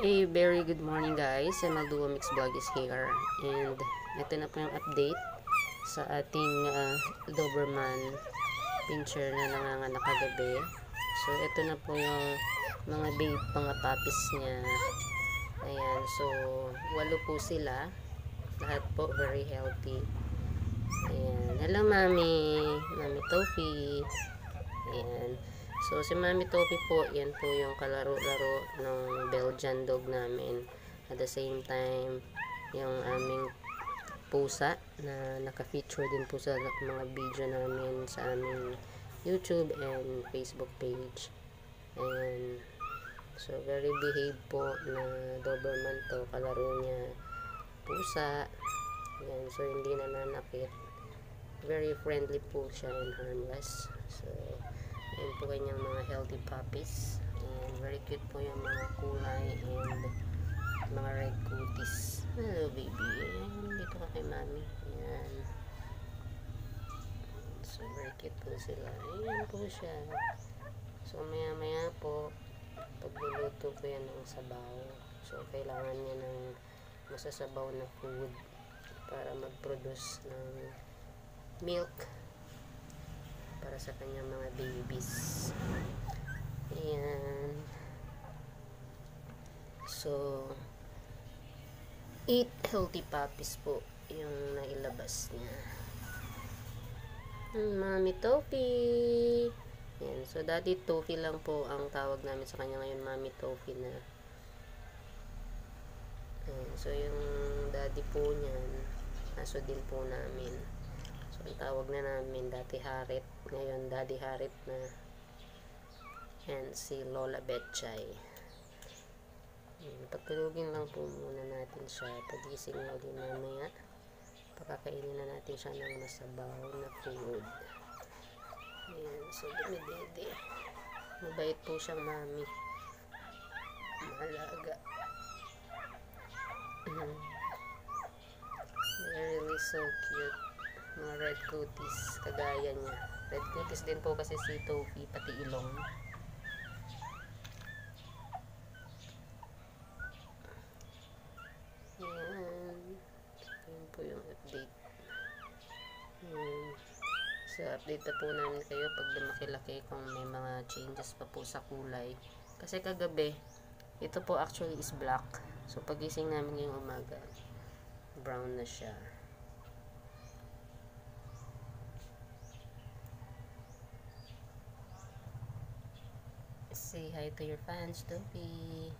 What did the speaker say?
A very good morning guys, Malduo Mix Vlog is here and ito na po yung update sa ating Doberman Pinscher na nanganganak kagabi. So ito na po yung mga puppies niya. Ayan, so 8 po sila, lahat po very healthy. Ayan, hello mami Tofi. Ayan. So, si Mami Topi po, yan po yung kalaro-laro ng Belgian dog namin. At the same time, yung aming pusa na naka-feature din po sa mga video namin sa aming YouTube and Facebook page. And so, very behave po na Doberman to. Kalaro niya pusa. Yan, so, hindi nananakit. Very friendly po siya and harmless. So, ayan po kanyang mga healthy puppies. And very cute po yung mga kulay and mga red cuties. Hello baby. Ayan, dito ka kay mami. Ayan. So very cute po sila. Ayan po siya. So maya maya po, pagluluto ko yan ng sabaw. So kailangan niya ng masasabaw na food para mag-produce ng milk para sa kanyang mga babies. Ayan. So, 8 healthy puppies po yung nailabas niya. Mami Tofi. Ayan. So, Daddy Tofi lang po ang tawag namin sa kanya ngayon, Mami Tofi na. Ayan. So, yung daddy po niyan, aso din po namin. So, ang tawag na namin, Dati Harit. Ngayon, Daddy Harit na. And si Lola Betchay. Pagtulugin lang po muna natin siya. Pagising na ulit mamaya. Pakakainin na natin siya ng masabaw na food. Ayan. So, dumidede. Mabait po siyang mami. Mahalaga. They're really so cute. Mga red cuties, kagaya niya. Red cuties din po kasi si Tofi, pati ilong. Ayan. Ayan po yung update. Ayan. So, update na po namin kayo pag lumaki-laki kung may mga changes pa po sa kulay. Kasi kagabi, ito po actually is black. So, pagising namin ngayong umaga, brown na siya. Say hi to your fans, Tofi.